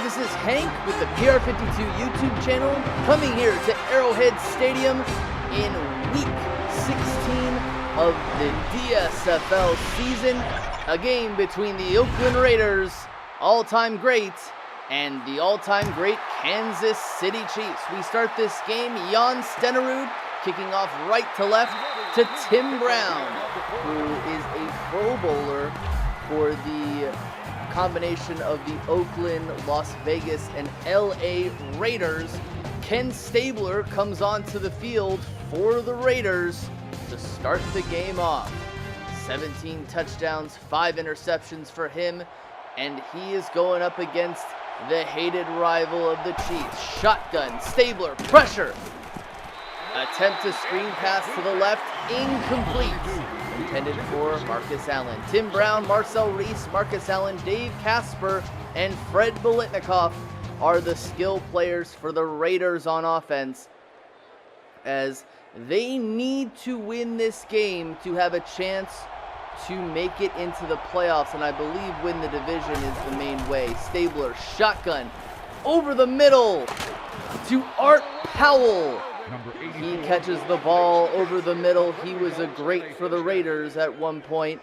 This is Hank with the PR52 YouTube channel, coming here to Arrowhead Stadium in Week 16 of the DSFL season. A game between the Oakland Raiders, all-time great, and the all-time great Kansas City Chiefs. We start this game, Jan Stenerud kicking off right to left to Tim Brown, who is a Pro Bowler for the combination of the Oakland, Las Vegas, and LA Raiders. Ken Stabler comes onto the field for the Raiders to start the game off. 17 touchdowns, 5 interceptions for him, and he is going up against the hated rival of the Chiefs. Shotgun, Stabler, pressure. Attempt to screen pass to the left, incomplete. Intended for Marcus Allen. Tim Brown, Marcel Reese, Marcus Allen, Dave Casper, and Fred Bolitnikoff are the skill players for the Raiders on offense, as they need to win this game to have a chance to make it into the playoffs, and I believe win the division is the main way. Stabler, shotgun, over the middle to Art Powell. He catches the ball over the middle. He was a great for the Raiders at one point.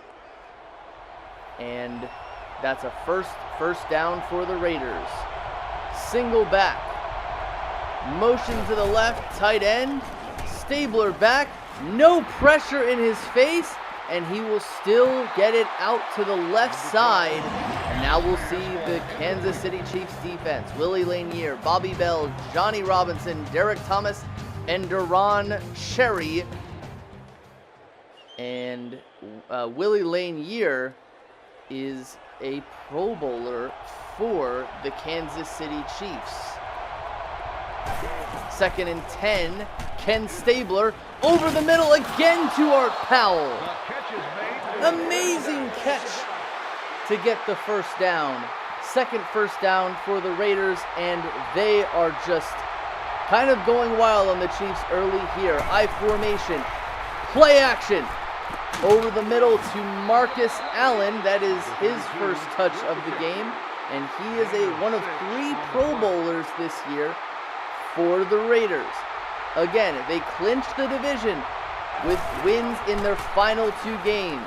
And that's a first down for the Raiders. Single back. Motion to the left, tight end. Stabler back. No pressure in his face. And he will still get it out to the left side. And now we'll see the Kansas City Chiefs defense. Willie Lanier, Bobby Bell, Johnny Robinson, Derek Thomas, and Duron Sherry. And Willie Lanier is a Pro Bowler for the Kansas City Chiefs. 2nd and 10, Ken Stabler over the middle again to Art Powell. Amazing catch to get the first down. Second first down for the Raiders, and they are just kind of going wild on the Chiefs early here. I formation, play action, over the middle to Marcus Allen. That is his first touch of the game, and he is one of 3 Pro Bowlers this year for the Raiders. Again, they clinched the division with wins in their final 2 games.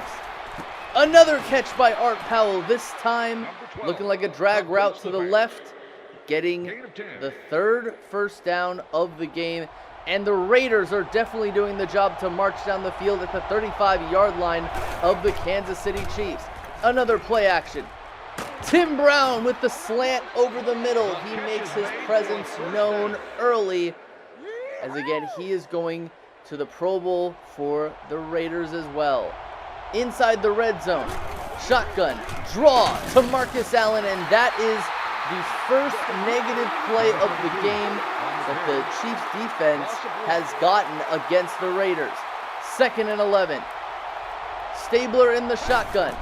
Another catch by Art Powell, this time looking like a drag route to the left, getting the 3rd first down of the game. And the Raiders are definitely doing the job to march down the field at the 35-yard line of the Kansas City Chiefs. Another play action. Tim Brown with the slant over the middle. He makes his presence known early, as again, he is going to the Pro Bowl for the Raiders as well. Inside the red zone, shotgun, draw to Marcus Allen, and that is the first negative play of the game that the Chiefs defense has gotten against the Raiders. 2nd and 11. Stabler in the shotgun,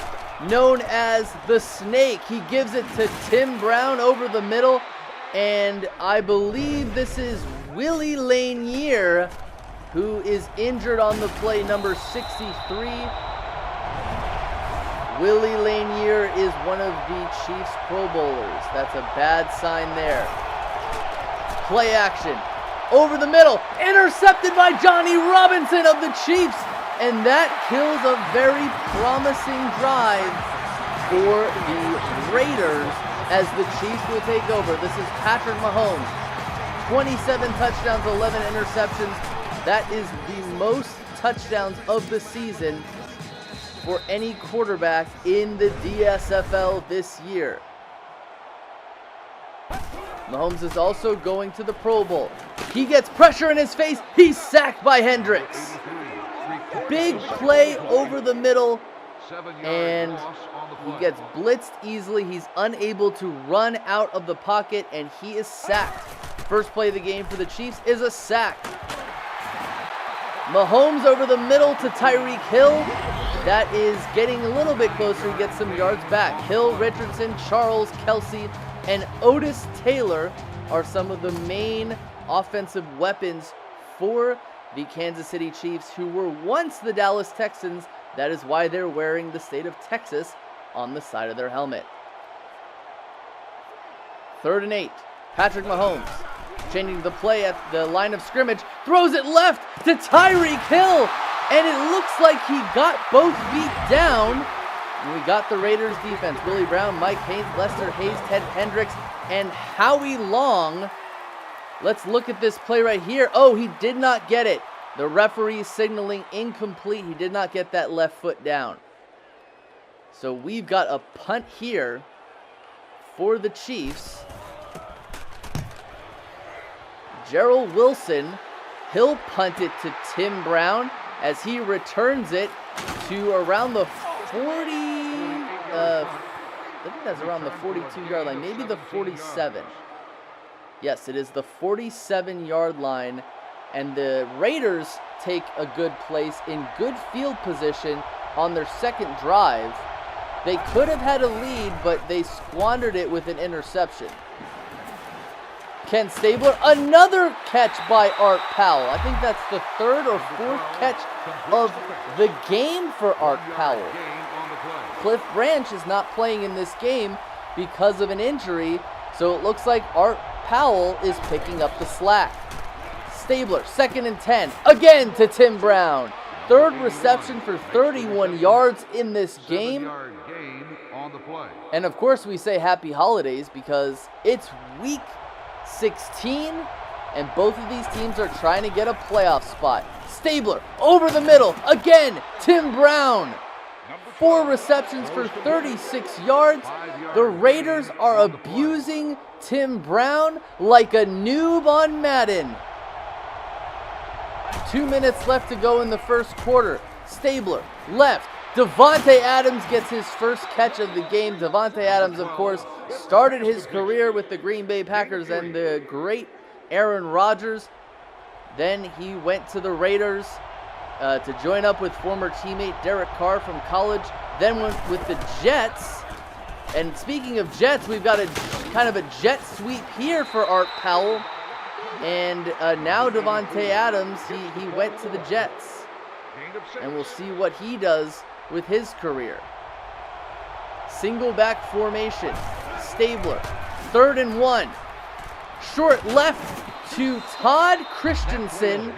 known as the Snake. He gives it to Tim Brown over the middle, and I believe this is Willie Lanier, who is injured on the play, number 63. Willie Lanier is one of the Chiefs Pro Bowlers. That's a bad sign there. Play action. Over the middle. Intercepted by Johnny Robinson of the Chiefs. And that kills a very promising drive for the Raiders as the Chiefs will take over. This is Patrick Mahomes. 27 touchdowns, 11 interceptions. That is the most touchdowns of the season for any quarterback in the DSFL this year. Mahomes is also going to the Pro Bowl. He gets pressure in his face. He's sacked by Hendricks. Big play over the middle, and he gets blitzed easily. He's unable to run out of the pocket, and he is sacked. First play of the game for the Chiefs is a sack. Mahomes over the middle to Tyreek Hill. That is getting a little bit closer. He gets some yards back. Hill, Richardson, Charles, Kelsey, and Otis Taylor are some of the main offensive weapons for the Kansas City Chiefs, who were once the Dallas Texans. That is why they're wearing the state of Texas on the side of their helmet. 3rd and 8. Patrick Mahomes changing the play at the line of scrimmage. Throws it left to Tyreek Hill. And it looks like he got both feet down. And we got the Raiders defense. Willie Brown, Mike Haynes, Lester Hayes, Ted Hendricks, and Howie Long. Let's look at this play right here. Oh, he did not get it. The referee signaling incomplete. He did not get that left foot down. So we've got a punt here for the Chiefs. Gerald Wilson, he'll punt it to Tim Brown as he returns it to around the 40, I think that's around the 42-yard line, maybe the 47. Yes, it is the 47-yard line, and the Raiders take a good place in good field position on their second drive. They could have had a lead, but they squandered it with an interception. Ken Stabler, another catch by Art Powell. I think that's the 3rd or 4th catch of the game for Art Powell. Cliff Branch is not playing in this game because of an injury, so it looks like Art Powell is picking up the slack. Stabler, 2nd and 10, again to Tim Brown. 3rd reception for 31 yards in this game. And of course we say happy holidays because it's week 16 and both of these teams are trying to get a playoff spot. Stabler over the middle, again, Tim Brown. 4 receptions for 36 yards. The Raiders are abusing Tim Brown like a noob on Madden. 2 minutes left to go in the first quarter. Stabler, left. Davante Adams gets his first catch of the game. Davante Adams, of course, started his career with the Green Bay Packers and the great Aaron Rodgers. Then he went to the Raiders to join up with former teammate Derek Carr from college. Then went with the Jets. And speaking of Jets, we've got a kind of a jet sweep here for Art Powell. And now Davante Adams, he went to the Jets. And we'll see what he does with his career. Single back formation. Stabler. 3rd and 1. Short left to Todd Christensen,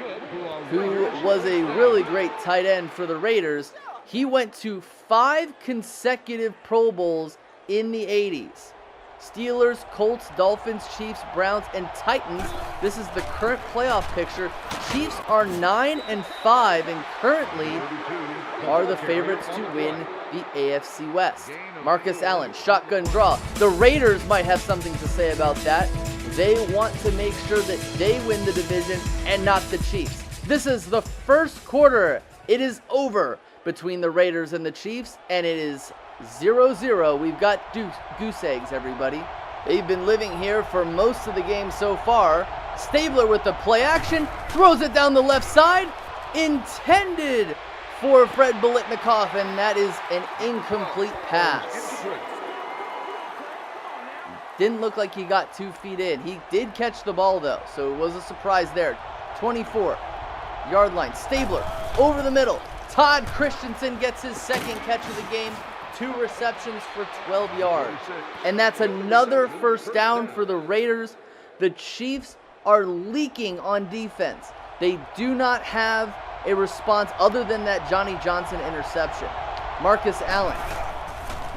who was a really great tight end for the Raiders. He went to 5 consecutive Pro Bowls in the 80s. Steelers, Colts, Dolphins, Chiefs, Browns, and Titans. This is the current playoff picture. Chiefs are 9-5 and currently are the favorites to win the AFC West. Marcus Allen, shotgun draw. The Raiders might have something to say about that. They want to make sure that they win the division and not the Chiefs. This is the first quarter. It is over between the Raiders and the Chiefs, and it is 0-0. We've got goose eggs, everybody. They've been living here for most of the game so far. Stabler with the play action, throws it down the left side, intended for Fred Biletnikoff, and that is an incomplete pass. Didn't look like he got 2 feet in. He did catch the ball though, so it was a surprise there. 24-yard line. Stabler over the middle. Todd Christensen gets his 2nd catch of the game. 2 receptions for 12 yards. And that's another first down for the Raiders. The Chiefs are leaking on defense. They do not have a response other than that Johnny Johnson interception. Marcus Allen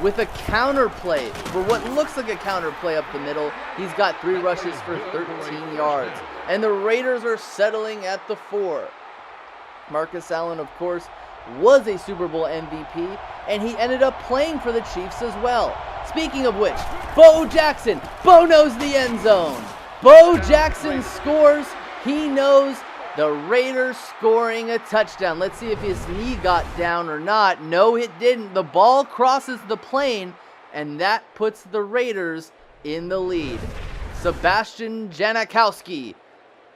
with a counter play. For what looks like a counter play up the middle, he's got 3 rushes for 13 yards. And the Raiders are settling at the 4. Marcus Allen, of course, was a Super Bowl MVP, and he ended up playing for the Chiefs as well. Speaking of which, Bo Jackson. Bo knows the end zone. Bo Jackson scores. He knows the Raiders scoring a touchdown. Let's see if his knee got down or not. No, it didn't. The ball crosses the plane, and that puts the Raiders in the lead. Sebastian Janikowski.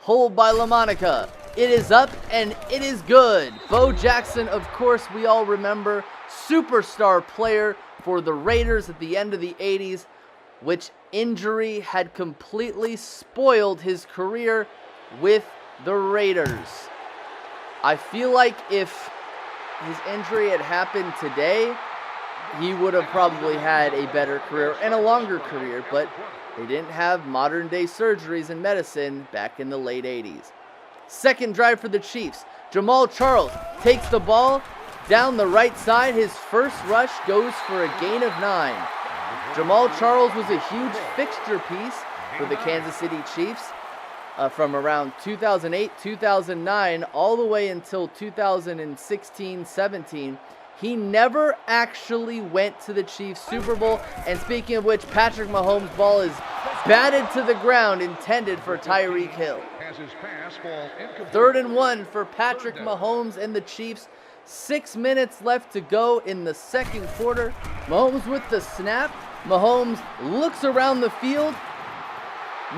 Hold by LaMonica. It is up and it is good. Bo Jackson, of course, we all remember, superstar player for the Raiders at the end of the 80s, which injury had completely spoiled his career with the Raiders. I feel like if his injury had happened today, he would have probably had a better career and a longer career, but They didn't have modern-day surgeries and medicine back in the late 80s. Second drive for the Chiefs. Jamal Charles takes the ball down the right side. His first rush goes for a gain of 9. Jamal Charles was a huge fixture piece for the Kansas City Chiefs from around 2008, 2009, all the way until 2016-17. He never actually went to the Chiefs Super Bowl. And speaking of which, Patrick Mahomes' ball is batted to the ground, intended for Tyreek Hill. 3rd and 1 for Patrick Mahomes and the Chiefs. 6 minutes left to go in the second quarter. Mahomes with the snap. Mahomes looks around the field.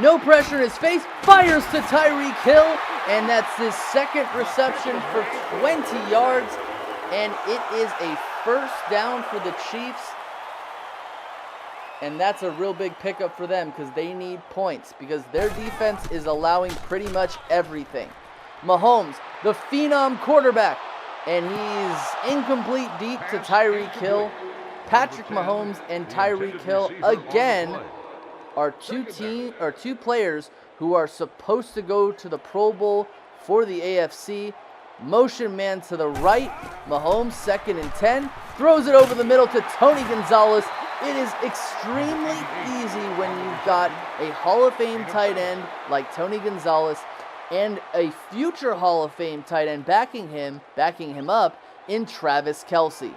No pressure in his face. Fires to Tyreek Hill. And that's his second reception for 20 yards. And it is a first down for the Chiefs. And that's a real big pickup for them because they need points because their defense is allowing pretty much everything. Mahomes, the phenom quarterback, and he's incomplete deep to Tyreek Hill. Patrick Mahomes and Tyreek Hill again are two players who are supposed to go to the Pro Bowl for the AFC. Motion man to the right. Mahomes 2nd and 10. Throws it over the middle to Tony Gonzalez. It is extremely easy when you've got a Hall of Fame tight end like Tony Gonzalez and a future Hall of Fame tight end backing him up in Travis Kelce.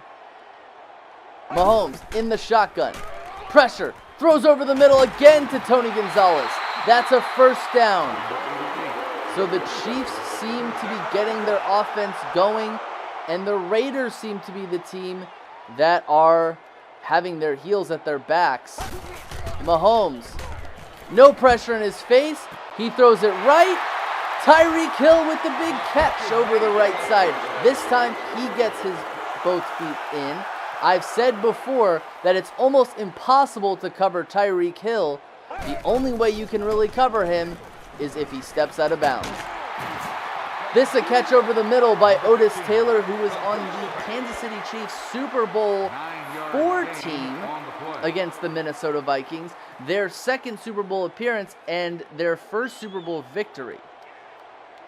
Mahomes in the shotgun. Pressure. Throws over the middle again to Tony Gonzalez. That's a first down. So the Chiefs seem to be getting their offense going, and the Raiders seem to be the team that are having their heels at their backs. Mahomes, no pressure in his face. He throws it right. Tyreek Hill with the big catch over the right side. This time he gets his both feet in. I've said before that it's almost impossible to cover Tyreek Hill. The only way you can really cover him is if he steps out of bounds. This a catch over the middle by Otis Taylor, who was on the Kansas City Chiefs Super Bowl IV team against the Minnesota Vikings, their second Super Bowl appearance and their first Super Bowl victory.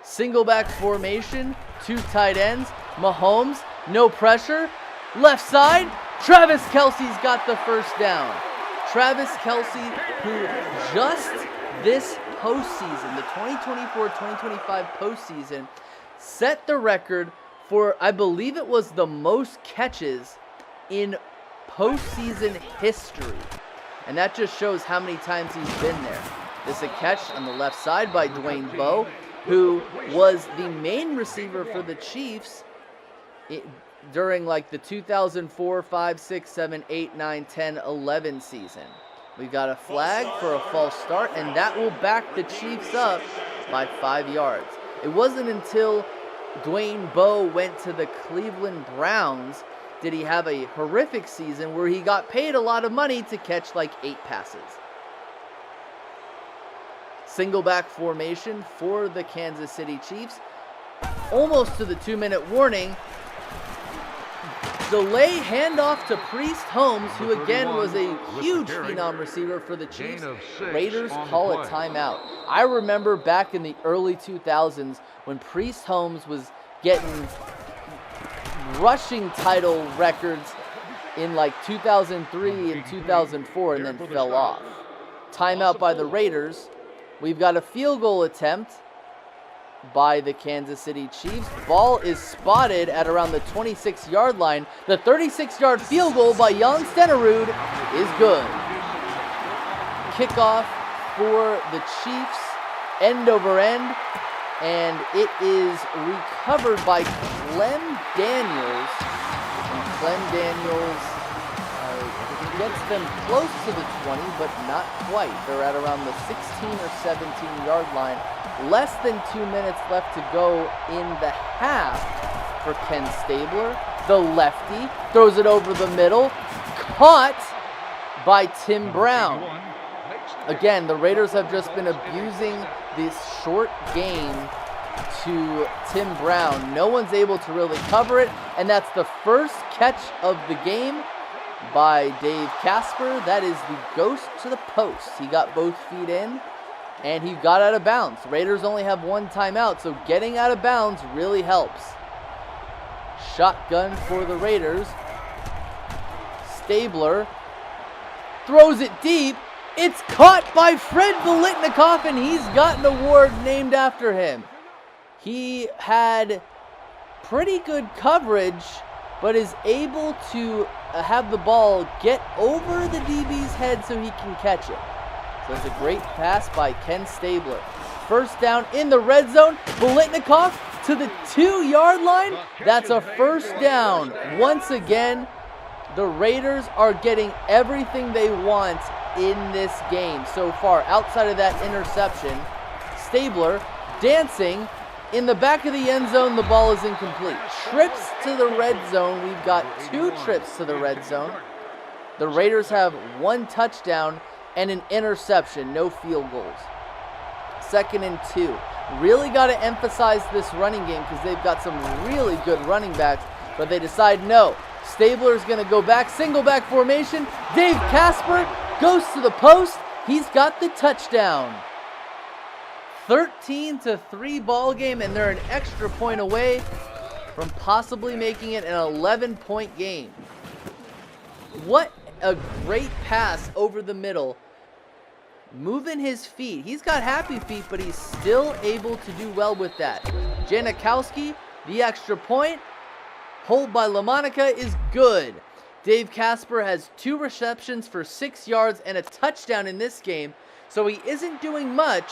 Single back formation, 2 tight ends. Mahomes, no pressure. Left side, Travis Kelce's got the first down. Travis Kelce, who just this postseason, the 2024-2025 postseason, set the record for, I believe it was the most catches in postseason history. And that just shows how many times he's been there. This is a catch on the left side by Dwayne Bowe, who was the main receiver for the Chiefs during like the 2004, 5, 6, 7, 8, 9, 10, 11 season. We've got a flag for a false start, and that will back the Chiefs up by 5 yards. It wasn't until Dwayne Bowe went to the Cleveland Browns did he have a horrific season where he got paid a lot of money to catch like 8 passes. Single back formation for the Kansas City Chiefs. Almost to the 2-minute warning. Delay handoff to Priest Holmes, who again was a huge phenom receiver for the Chiefs. Raiders call a timeout. I remember back in the early 2000s when Priest Holmes was getting rushing title records in like 2003 and 2004 and then fell off. Timeout by the Raiders. We've got a field goal attempt by the Kansas City Chiefs. Ball is spotted at around the 26-yard line. The 36-yard field goal by Jan Stenerud is good. Kickoff for the Chiefs, end over end, and it is recovered by Clem Daniels. And Clem Daniels gets them close to the 20, but not quite. They're at around the 16 or 17-yard line. Less than 2 minutes left to go in the half for Ken Stabler. The lefty throws it over the middle. Caught by Tim Brown. Again, the Raiders have just been abusing this short game to Tim Brown. No one's able to really cover it, and that's the first catch of the game by Dave Casper. That is the ghost to the post. He got both feet in, and he got out of bounds. Raiders only have one timeout, so getting out of bounds really helps. Shotgun for the Raiders. Stabler throws it deep. It's caught by Fred Biletnikoff, and he's got an award named after him. He had pretty good coverage, but is able to have the ball get over the DB's head so he can catch it. So it's a great pass by Ken Stabler. First down in the red zone. Biletnikoff to the 2-yard line. That's a first down. Once again, the Raiders are getting everything they want in this game so far. Outside of that interception, Stabler dancing in the back of the end zone. The ball is incomplete. Trips to the red zone. We've got 2 trips to the red zone. The Raiders have 1 touchdown and an interception, no field goals. 2nd and 2. Really got to emphasize this running game because they've got some really good running backs, but they decide no. Stabler's going to go back, single back formation. Dave Casper goes to the post. He's got the touchdown. 13-3 ball game, and they're an extra point away from possibly making it an 11-point game. What a great pass over the middle. Moving his feet. He's got happy feet, but he's still able to do well with that. Janikowski, the extra point. Hold by LaMonica is good. Dave Casper has 2 receptions for 6 yards and a touchdown in this game, so he isn't doing much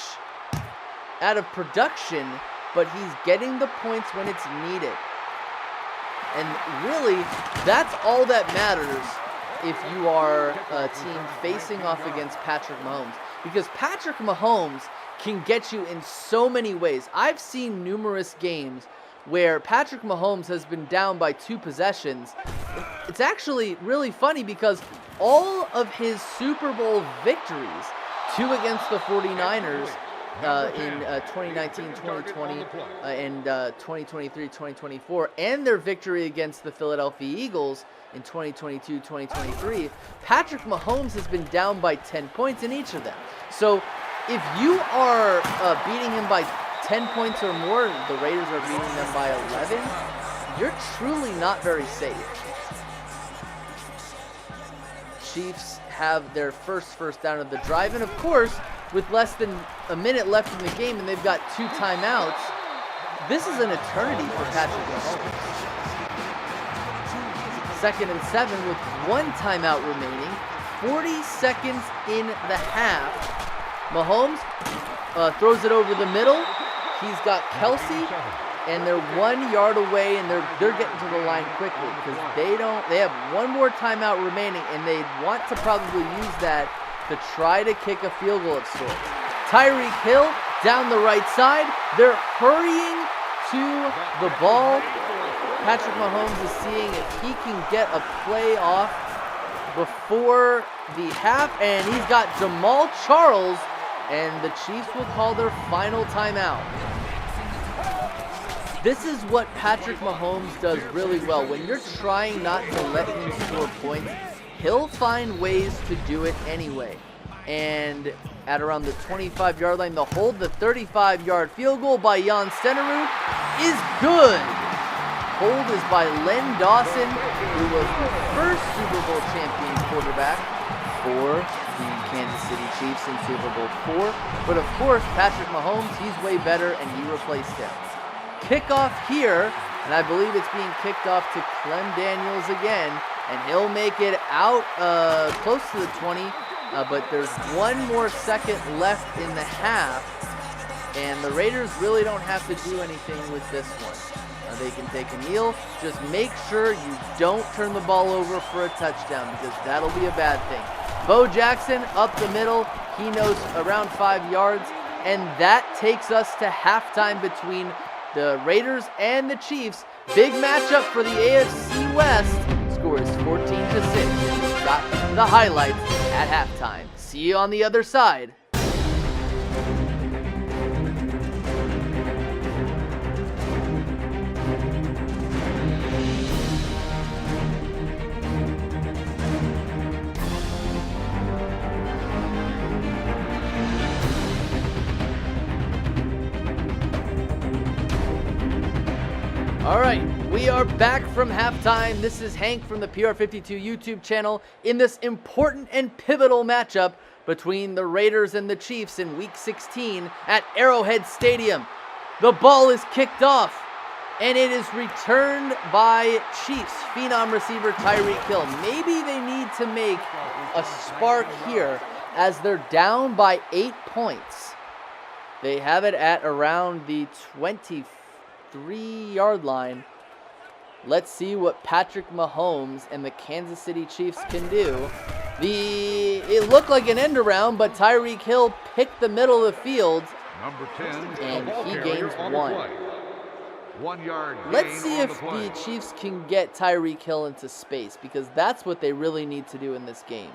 out of production, but he's getting the points when it's needed. And really, that's all that matters if you are a team facing off against Patrick Mahomes. Because Patrick Mahomes can get you in so many ways. I've seen numerous games where Patrick Mahomes has been down by 2 possessions. It's actually really funny because all of his Super Bowl victories, 2 against the 49ers in 2019, 2020, and 2023, 2024, and their victory against the Philadelphia Eagles in 2022, 2023, Patrick Mahomes has been down by 10 points in each of them. So if you are beating him by 10 points or more, the Raiders are beating them by 11, you're truly not very safe. Chiefs have their first down of the drive, and of course, with less than a minute left in the game and they've got 2 timeouts, this is an eternity for Patrick Mahomes. 2nd and 7 with 1 timeout remaining, 40 seconds in the half. Mahomes throws it over the middle. He's got Kelsey, and they're 1 yard away, and they're getting to the line quickly because they have 1 more timeout remaining, and they want to probably use that to try to kick a field goal of sorts. Tyreek Hill down the right side. They're hurrying to the ball. Patrick Mahomes is seeing if he can get a play off before the half, and he's got Jamal Charles, and the Chiefs will call their final timeout. This is what Patrick Mahomes does really well. When you're trying not to let him score points, he'll find ways to do it anyway. And at around the 25-yard line, the hold, the 35-yard field goal by Jan Stenerud is good. Hold is by Len Dawson, who was the first Super Bowl champion quarterback for the Kansas City Chiefs in Super Bowl 4. But of course, Patrick Mahomes, he's way better, and he replaced him. Kickoff here, and I believe it's being kicked off to Clem Daniels again, and he'll make it out close to the 20, but there's 1 more second left in the half, and the Raiders really don't have to do anything with this one. They can take a kneel. Just make sure you don't turn the ball over for a touchdown, because that'll be a bad thing. Bo Jackson up the middle. He knows around 5 yards, and that takes us to halftime between the Raiders and the Chiefs. Big matchup for the AFC West. Score is 14-6. Got the highlights at halftime. See you on the other side. All right, we are back from halftime. This is Hank from the PR52 YouTube channel in this important and pivotal matchup between the Raiders and the Chiefs in Week 16 at Arrowhead Stadium. The ball is kicked off, and it is returned by Chiefs phenom receiver Tyreek Hill. Maybe they need to make a spark here as they're down by 8 points. They have it at around the 23-yard line. Let's see what Patrick Mahomes and the Kansas City Chiefs can do. It looked like an end around, but Tyreek Hill picked the middle of the field. Number 10, and he gains 1. 1 yard. Let's see if the Chiefs can get Tyreek Hill into space, because that's what they really need to do in this game.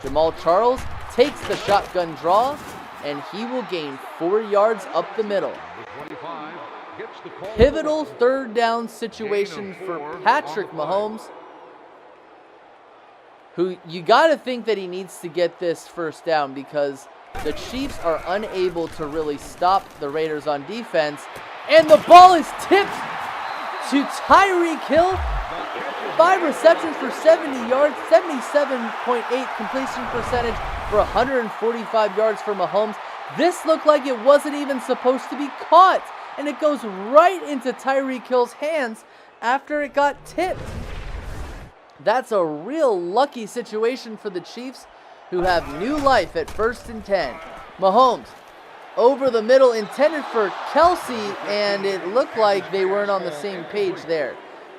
Jamal Charles takes the shotgun draw, and he will gain 4 yards up the middle. Pivotal third down situation for Patrick Mahomes, who you got to think that he needs to get this first down because the Chiefs are unable to really stop the Raiders on defense. And the ball is tipped to Tyreek Hill. 5 receptions for 70 yards, 77.8 completion percentage for 145 yards for Mahomes. This looked like it wasn't even supposed to be caught, and it goes right into Tyreek Hill's hands after it got tipped. That's a real lucky situation for the Chiefs, who have new life at 1st and 10. Mahomes over the middle, intended for Kelsey, and it looked like they weren't on the same page there.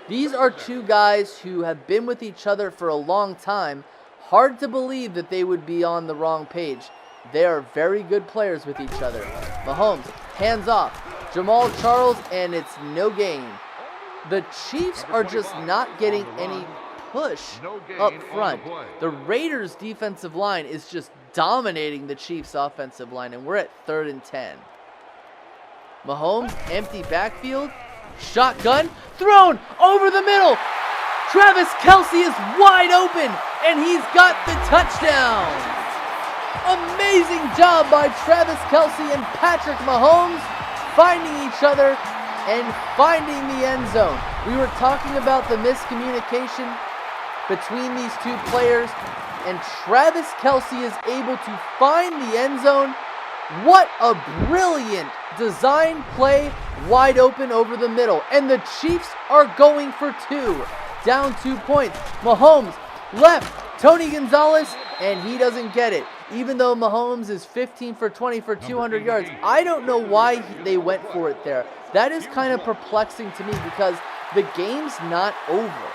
These are two guys who have been with each other for a long time. Hard to believe that they would be on the wrong page. They are very good players with each other. Mahomes, hands off. Jamal Charles, and it's no gain. The Chiefs are just not getting any push up front. The Raiders' defensive line is just dominating the Chiefs' offensive line, and we're at 3rd and 10. Mahomes, empty backfield. Shotgun, thrown over the middle. Travis Kelsey is wide open, and he's got the touchdown. Amazing job by Travis Kelsey and Patrick Mahomes finding each other and finding the end zone. We were talking about the miscommunication between these two players, and Travis Kelsey is able to find the end zone. What a brilliant design play, wide open over the middle. And the Chiefs are going for 2, down 2 points. Mahomes left, Tony Gonzalez, and he doesn't get it. Even though Mahomes is 15 for 20 for 200 yards, I don't know why they went for it there. That is kind of perplexing to me because the game's not over.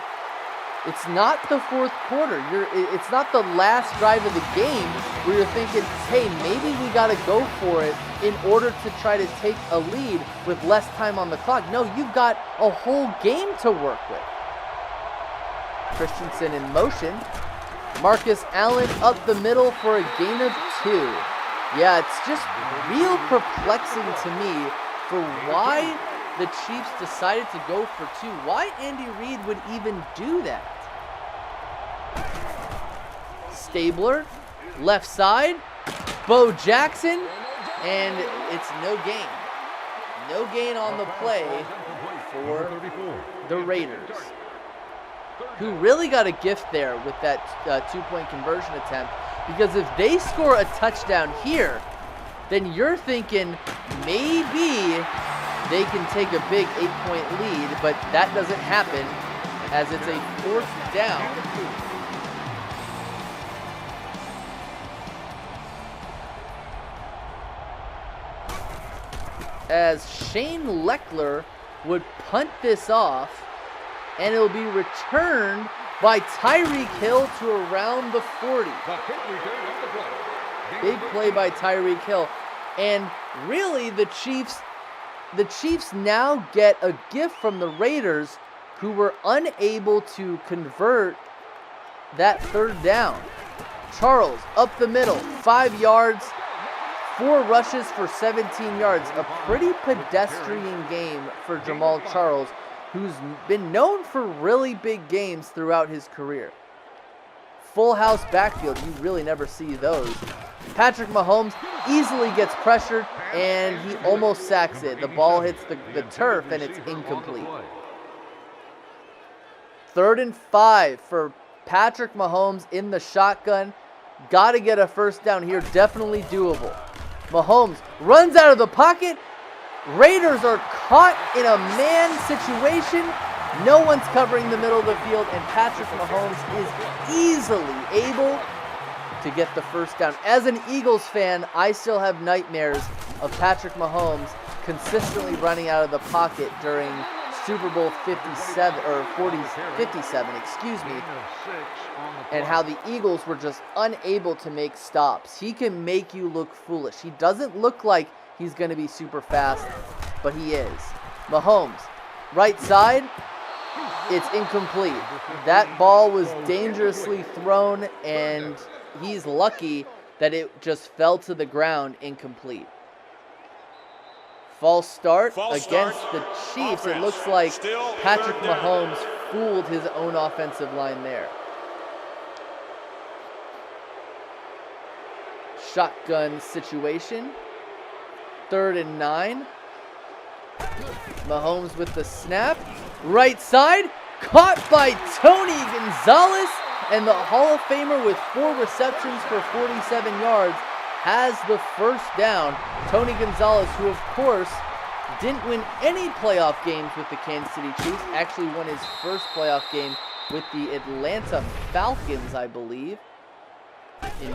It's not the 4th quarter. It's not the last drive of the game where you're thinking, hey, maybe we got to go for it in order to try to take a lead with less time on the clock. No, you've got a whole game to work with. Christensen in motion. Marcus Allen up the middle for a gain of 2. Yeah, it's just real perplexing to me for why the Chiefs decided to go for 2. Why Andy Reid would even do that. Stabler, left side, Bo Jackson, and it's no gain. No gain on the play for the Raiders, who really got a gift there with that 2-point conversion attempt, because if they score a touchdown here, then you're thinking maybe they can take a big 8-point lead, but that doesn't happen as it's a 4th down. As Shane Leckler would punt this off, and it'll be returned by Tyreek Hill to around the 40. Big play by Tyreek Hill. And really, the Chiefs now get a gift from the Raiders, who were unable to convert that 3rd down. Charles up the middle, 5 yards, 4 rushes for 17 yards. A pretty pedestrian game for Jamal Charles, who's been known for really big games throughout his career. Full house backfield, you really never see those. Patrick Mahomes easily gets pressured, and he almost sacks it. The ball hits the turf, and it's incomplete. 3rd and 5 for Patrick Mahomes in the shotgun. Got to get a first down here. Definitely doable. Mahomes runs out of the pocket. Raiders are caught in a man situation. No one's covering the middle of the field, and Patrick Mahomes is easily able to get the first down. As an Eagles fan, I still have nightmares of Patrick Mahomes consistently running out of the pocket during Super Bowl 57 or 57, excuse me, and how the Eagles were just unable to make stops. He can make you look foolish. He doesn't look like he's going to be super fast, but he is. Mahomes, right side, it's incomplete. That ball was dangerously thrown, and he's lucky that it just fell to the ground incomplete. False start against the Chiefs. It looks like Patrick Mahomes fooled his own offensive line there. Shotgun situation. 3rd and 9. Mahomes with the snap. Right side. Caught by Tony Gonzalez. And the Hall of Famer with 4 receptions for 47 yards has the first down. Tony Gonzalez, who of course didn't win any playoff games with the Kansas City Chiefs, actually won his first playoff game with the Atlanta Falcons, I believe, in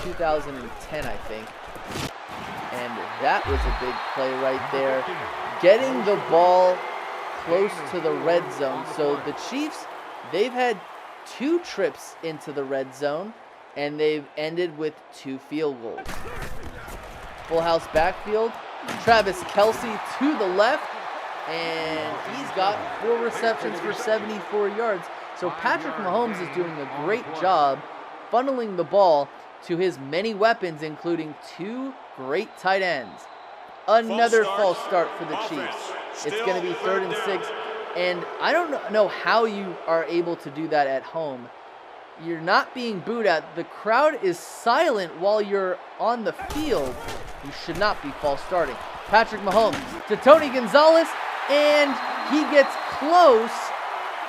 2010, I think. And that was a big play right there. Getting the ball close to the red zone. So the Chiefs, they've had 2 trips into the red zone, and they've ended with 2 field goals. Full house backfield. Travis Kelce to the left, and he's got 4 receptions for 74 yards. So Patrick Mahomes is doing a great job funneling the ball to his many weapons, including 2 great tight ends. Another false start for the Chiefs. It's going to be 3rd and 6, and I don't know how you are able to do that at home. You're not being booed at. The crowd is silent while you're on the field. You should not be false starting. Patrick Mahomes to Tony Gonzalez, and he gets close,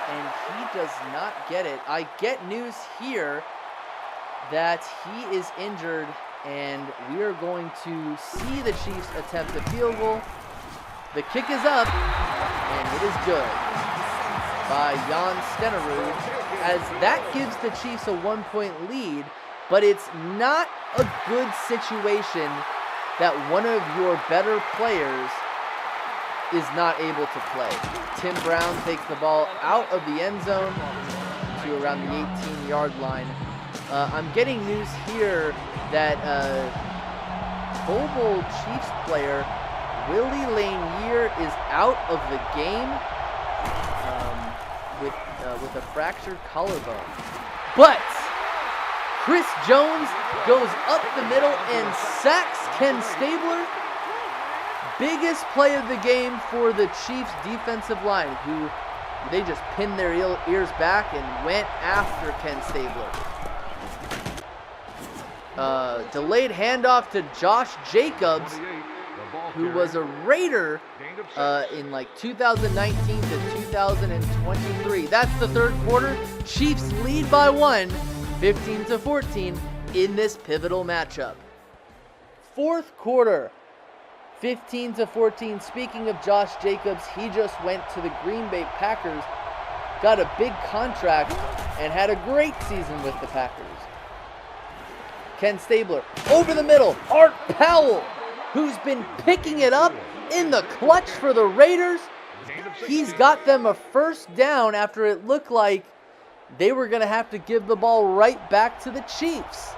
and he does not get it. I get news here that he is injured, and we are going to see the Chiefs attempt a field goal. The kick is up, and it is good by Jan Stenerud, as that gives the Chiefs a 1-point lead, but it's not a good situation that one of your better players is not able to play. Tim Brown takes the ball out of the end zone to around the 18-yard line. I'm getting news here that Bowl Chiefs player Willie Lanier is out of the game with a fractured collarbone. But Chris Jones goes up the middle and sacks Ken Stabler. Biggest play of the game for the Chiefs defensive line, who they just pinned their ears back and went after Ken Stabler. Delayed handoff to Josh Jacobs, who was a Raider in like 2019 to 2023. That's the 3rd quarter. Chiefs lead by 1, 15-14 in this pivotal matchup. 4th quarter, 15-14. Speaking of Josh Jacobs, he just went to the Green Bay Packers, got a big contract, and had a great season with the Packers. Ken Stabler over the middle. Art Powell, who's been picking it up in the clutch for the Raiders. He's got them a first down after it looked like they were going to have to give the ball right back to the Chiefs.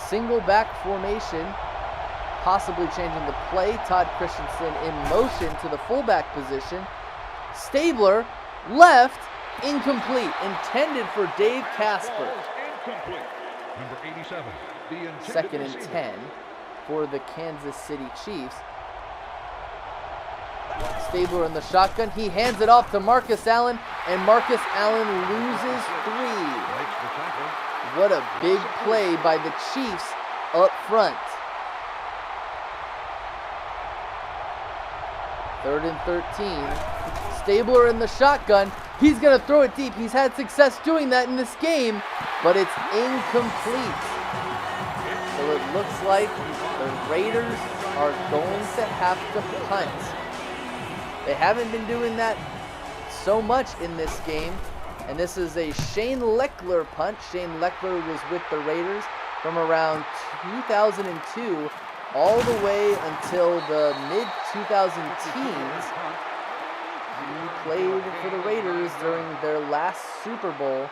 Single back formation, possibly changing the play. Todd Christensen in motion to the fullback position. Stabler left, incomplete, intended for Dave Casper. Number 87, the 2nd and 10 for the Kansas City Chiefs. Stabler in the shotgun. He hands it off to Marcus Allen, and Marcus Allen loses 3. What a big play by the Chiefs up front. 3rd and 13. Stabler in the shotgun. He's going to throw it deep. He's had success doing that in this game, but it's incomplete. So it looks like the Raiders are going to have to punt. They haven't been doing that so much in this game, and this is a Shane Lechler punt. Shane Lechler was with the Raiders from around 2002 all the way until the mid-2010s. He played for the Raiders during their last Super Bowl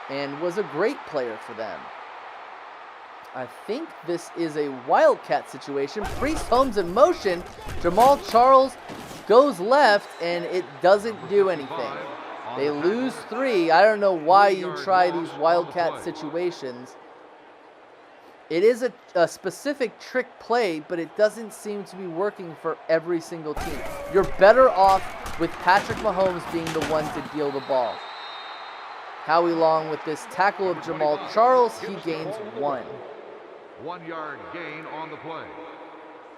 and was a great player for them. I think this is a Wildcat situation. Priest Holmes in motion. Jamal Charles goes left, and it doesn't do anything. They lose 3. I don't know why you try these Wildcat situations. It is a specific trick play, but it doesn't seem to be working for every single team. You're better off with Patrick Mahomes being the one to deal the ball. Howie Long with this tackle of Jamal Charles. He gains 1. 1 yard gain on the play.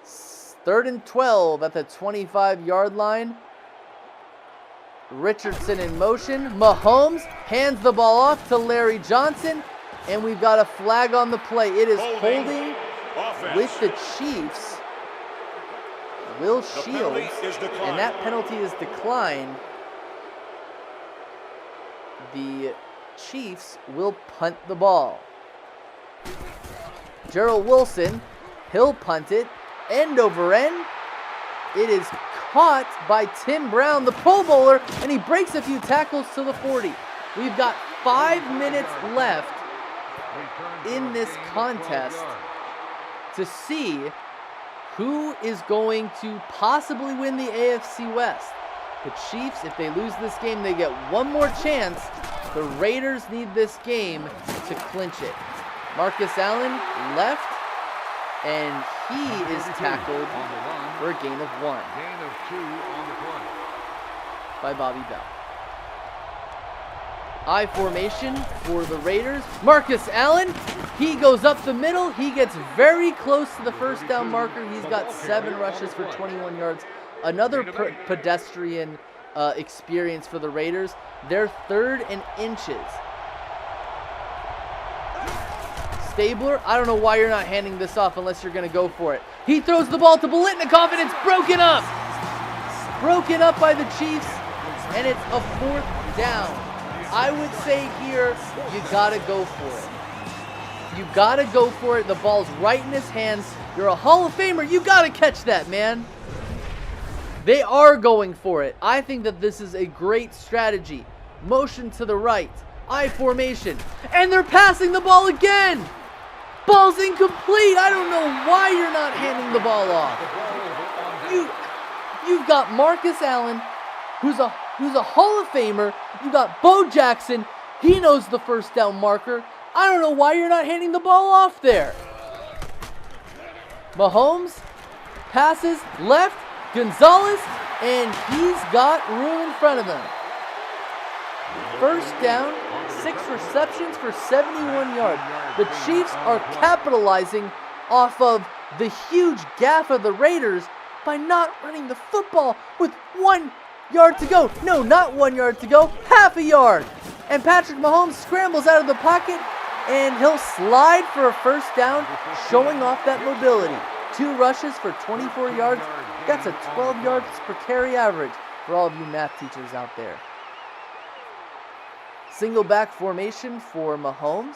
3rd and 12 at the 25-yard line. Richardson in motion. Mahomes hands the ball off to Larry Johnson, and we've got a flag on the play. It is holding with the Chiefs. Will Shields, and that penalty is declined. The Chiefs will punt the ball. Gerald Wilson, he'll punt it, end over end. It is caught by Tim Brown, the Pro Bowler, and he breaks a few tackles to the 40. We've got 5 minutes left in this contest to see who is going to possibly win the AFC West. The Chiefs, if they lose this game, they get one more chance. The Raiders need this game to clinch it. Marcus Allen left, and he is tackled for a gain of 1. Gain of 2 on the play. By Bobby Bell. I formation for the Raiders. Marcus Allen, he goes up the middle. He gets very close to the first down marker. He's got 7 rushes for 21 yards. Another pedestrian experience for the Raiders. They're 3rd and inches. Stabler, I don't know why you're not handing this off unless you're going to go for it. He throws the ball to Biletnikoff, and it's broken up. Broken up by the Chiefs, and it's a 4th down. I would say here, you got to go for it. You got to go for it. The ball's right in his hands. You're a Hall of Famer. You got to catch that, man. They are going for it. I think that this is a great strategy. Motion to the right. I formation. And they're passing the ball again. Ball's incomplete. I don't know why you're not handing the ball off. You've got Marcus Allen, who's a Hall of Famer. You've got Bo Jackson. He knows the first down marker. I don't know why you're not handing the ball off there. Mahomes passes left. Gonzalez, and he's got room in front of him. First down, 6 receptions for 71 yards. The Chiefs are capitalizing off of the huge gaffe of the Raiders by not running the football with 1 yard to go. No, not 1 yard to go, half a yard. And Patrick Mahomes scrambles out of the pocket, and he'll slide for a first down, showing off that mobility. 2 rushes for 24 yards. That's a 12 yards per carry average for all of you math teachers out there. Single back formation for Mahomes.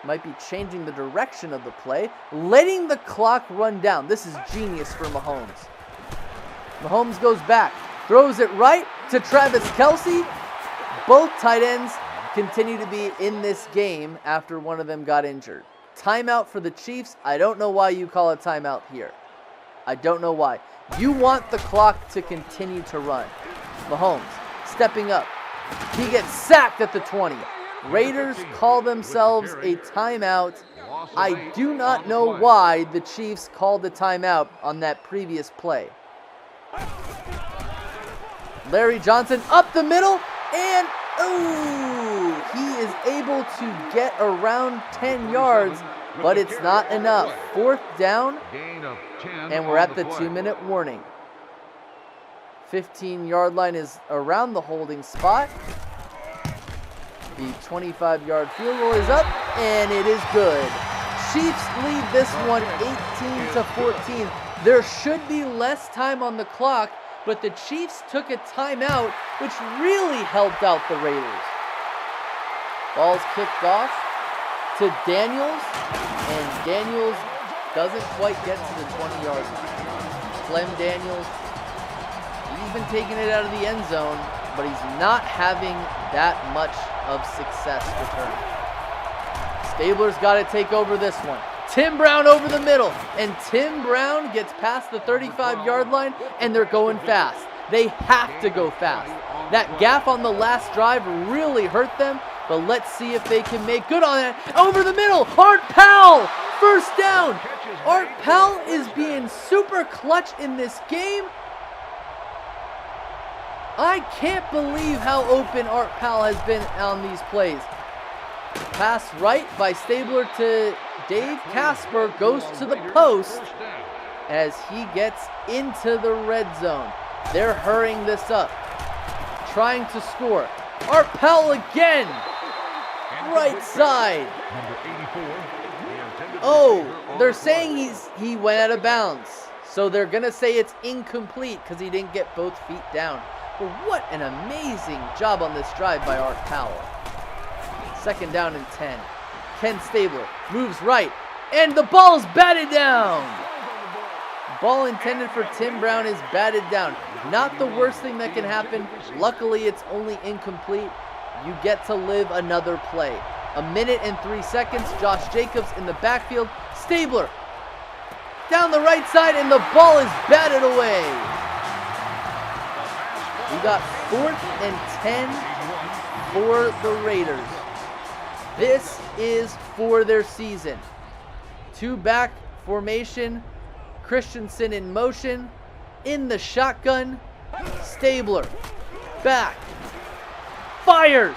Might be changing the direction of the play, letting the clock run down. This is genius for Mahomes. Mahomes goes back, throws it right to Travis Kelce. Both tight ends continue to be in this game after one of them got injured. Timeout for the Chiefs. I don't know why you call a timeout here. I don't know why. You want the clock to continue to run. Mahomes stepping up. He gets sacked at the 20. Raiders call themselves a timeout. I do not know why the Chiefs called the timeout on that previous play. Larry Johnson up the middle, and he is able to get around 10 yards but it's not enough. 4th down, Gain of 10 and we're on at the play. 2-minute warning. 15-yard line is around the holding spot. The 25-yard field goal is up, and it is good. Chiefs lead this one 18-14. There should be less time on the clock, but the Chiefs took a timeout, which really helped out the Raiders. Ball's kicked off to Daniels, and Daniels doesn't quite get to the 20-yard line. Clem Daniels, he's been taking it out of the end zone, but he's not having that much of success returning. Stabler's got to take over this one. Tim Brown over the middle, and Tim Brown gets past the 35-yard line, and they're going fast. They have to go fast. That gap on the last drive really hurt them, but let's see if they can make good on it. Over the middle, Art Powell, first down. Art Powell is being super clutch in this game. I can't believe how open Art Powell has been on these plays. Pass right by Stabler to Dave Casper, goes to the post as he gets into the red zone. They're hurrying this up, trying to score. Art Powell again, right side. Oh, they're saying he went out of bounds. So they're going to say it's incomplete because he didn't get both feet down. But what an amazing job on this drive by Art Powell. 2nd down and 10. Ken Stabler moves right, and the ball's batted down. Ball intended for Tim Brown is batted down. Not the worst thing that can happen. Luckily, it's only incomplete. You get to live another play. 1 minute and 3 seconds. Josh Jacobs in the backfield. Stabler down the right side, and the ball is batted away. We got 4th and 10 for the Raiders. This is for their season. 2-back formation. Christensen in motion. In the shotgun. Stabler. Back. Fires.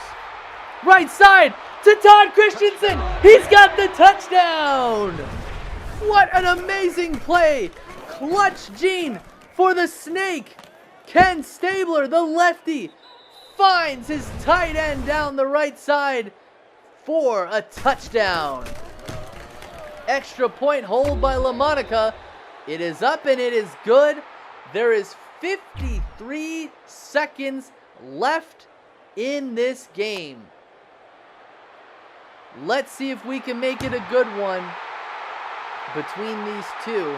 Right side to Todd Christensen. He's got the touchdown. What an amazing play. Clutch Gene for the snake. Ken Stabler, the lefty, finds his tight end down the right side for a touchdown. Extra point hold by LaMonica. It is up and it is good. There is 53 seconds left in this game. Let's see if we can make it a good one between these two.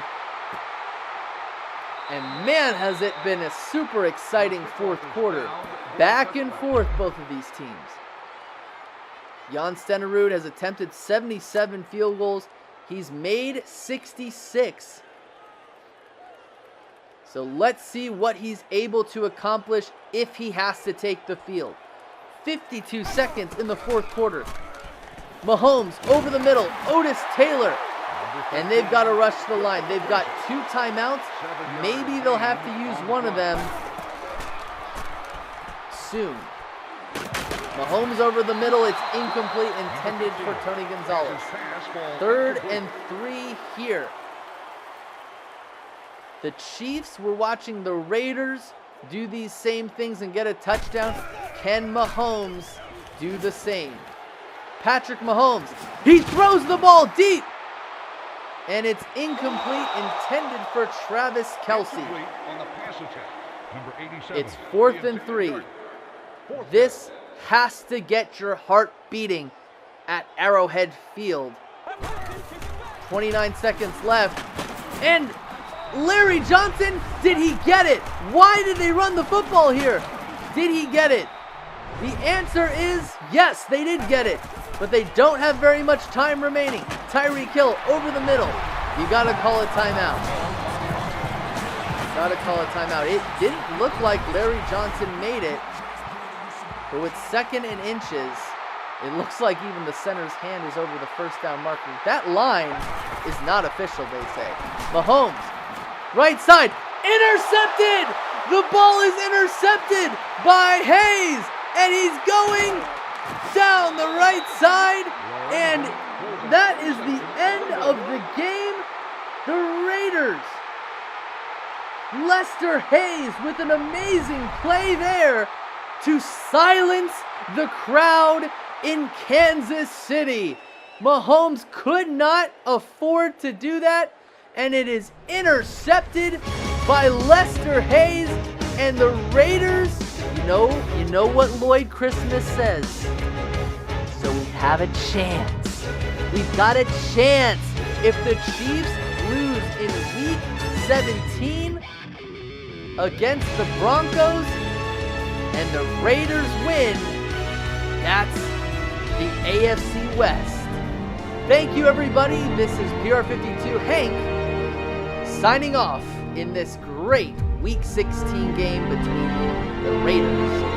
And man, has it been a super exciting 4th quarter. Back and forth, both of these teams. Jan Stenerud has attempted 77 field goals. He's made 66. So let's see what he's able to accomplish if he has to take the field. 52 seconds in the 4th quarter. Mahomes over the middle. Otis Taylor. And they've got to rush to the line. They've got 2 timeouts. Maybe they'll have to use one of them soon. Mahomes over the middle. It's incomplete, intended for Tony Gonzalez. 3rd and 3 here. The Chiefs were watching the Raiders do these same things and get a touchdown. Can Mahomes do the same? Patrick Mahomes. He throws the ball deep. And it's incomplete, intended for Travis Kelce. It's 4th and 3. This has to get your heart beating at Arrowhead Field. 29 seconds left. And Larry Johnson, did he get it? Why did they run the football here? Did he get it? The answer is yes, they did get it. But they don't have very much time remaining. Tyreek Hill over the middle. You gotta call a timeout. Gotta call a timeout. It didn't look like Larry Johnson made it. But with 2nd and inches, it looks like even the center's hand is over the 1st down marker. That line is not official, they say. Mahomes, right side, intercepted! The ball is intercepted by Hayes, and he's going down the right side, and that is the end of the game. The Raiders. Lester Hayes with an amazing play there to silence the crowd in Kansas City. Mahomes could not afford to do that, and it is intercepted by Lester Hayes, and the Raiders, you know what Lloyd Christmas says. So we have a chance. We've got a chance. If the Chiefs lose in week 17 against the Broncos and the Raiders win, that's the AFC West. Thank you, everybody. This is PR52 Hank signing off in this great Week 16 game between the Raiders